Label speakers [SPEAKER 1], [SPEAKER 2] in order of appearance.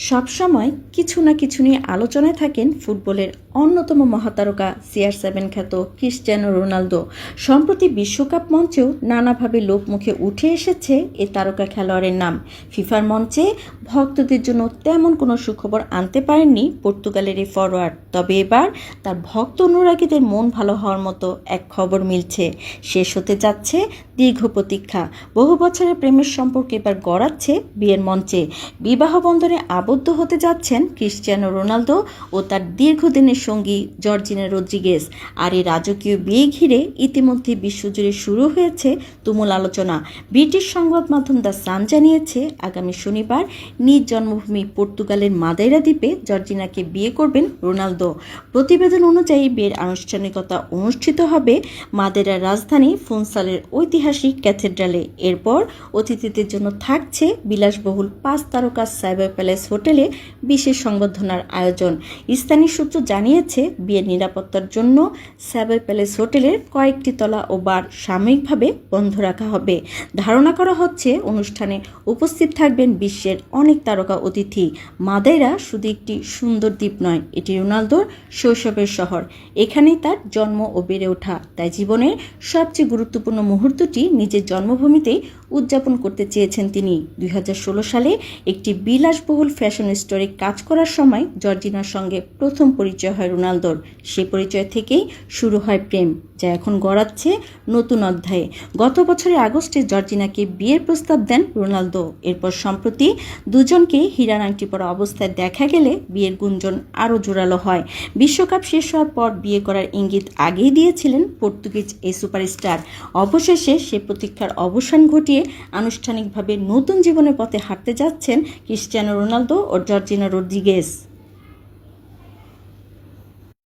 [SPEAKER 1] সবসময় কিছু না কিছু নিয়ে আলোচনায় থাকেন ফুটবলের অন্যতম মহাতারকা CR7 খ্যাত ক্রিস্টিয়ানো রোনালদো। সম্প্রতি বিশ্বকাপ মঞ্চেও নানাভাবে লোকমুখে উঠে এসেছে এ তারকা খেলোয়াড়ের নাম। ফিফার মঞ্চে ভক্তদের জন্য তেমন কোনো সুখবর আনতে পারেননি পর্তুগালের এই ফরোয়ার্ড। তবে এবার তার ভক্ত অনুরাগীদের মন ভালো হওয়ার মতো এক খবর মিলছে। শেষ হতে যাচ্ছে দীর্ঘ প্রতীক্ষা। বহু বছরের প্রেমের সম্পর্ক এবার গড়াচ্ছে বিয়ের মঞ্চে। বিবাহ বন্ধনে আবদ্ধ হতে যাচ্ছেন ক্রিস্টিয়ানো রোনালদো ও তার দীর্ঘদিনের সঙ্গী জর্জিনা রদ্রিগেজ। আর এই রাজকীয় বিয়ে ঘিরে ইতিমধ্যে বিশ্বজুড়ে শুরু হয়েছে তুমুল আলোচনা। ব্রিটিশ সংবাদ মাধ্যম দ্য সান জানিয়েছে, আগামী শনিবার নিজ জন্মভূমি পর্তুগালের মাদেইরা দ্বীপে জর্জিনাকে বিয়ে করবেন রোনালদো। প্রতিবেদন অনুযায়ী বিয়ের আনুষ্ঠানিকতা অনুষ্ঠিত হবে মাদেইরার রাজধানী ফুনসালের ঐতিহাসিক ক্যাথেড্রালে। এরপর অতিথিদের জন্য থাকছে বিলাসবহুল 5 তারকা সাইবার প্যালেস হোটেলে বিশেষ সংবর্ধনার আয়োজন। স্থানীয় সূত্র জানিয়েছে, বিয়ের নিরাপত্তার জন্য সাইবার প্যালেস হোটেলের কয়েকটি তলা ও বার সাময়িকভাবে বন্ধ রাখা হবে। ধারণা করা হচ্ছে অনুষ্ঠানে উপস্থিত থাকবেন বিশ্বের অনেক তারকা অতিথি। মাদেইরা শুধু একটি সুন্দর দ্বীপ নয়, এটি রোনালদোর শৈশবের শহর। এখানেই তার জন্ম ও বেড়ে ওঠা। তাই জীবনের সবচেয়ে গুরুত্বপূর্ণ মুহূর্তটি নিজের জন্মভূমিতেই উদযাপন করতে চেয়েছেন তিনি। 2016 সালে একটি বিলাসবহুল ফ্যাশন স্টোরে কাজ করার সময় জর্জিনার সঙ্গে প্রথম পরিচয় হয় রোনালদোর। সেই পরিচয় থেকেই শুরু হয় প্রেম, যা এখন গড়াচ্ছে নতুন অধ্যায়ে। গত বছরের আগস্টে জর্জিনাকে বিয়ের প্রস্তাব দেন রোনালদো। এরপর সম্প্রতি দুজনকে হীরার আংটি পরা অবস্থায় দেখা গেলে বিয়ের গুঞ্জন আরও জোরালো হয়। বিশ্বকাপ শেষ হওয়ার পর বিয়ে করার ইঙ্গিত আগেই দিয়েছিলেন পর্তুগিজ এই সুপারস্টার। অবশেষে সে প্রতীক্ষার অবসান ঘটিয়ে আনুষ্ঠানিকভাবে নতুন জীবনের পথে হাঁটতে যাচ্ছেন ক্রিস্টিয়ানো রোনালদো ও জর্জিনা রদ্রিগেজ।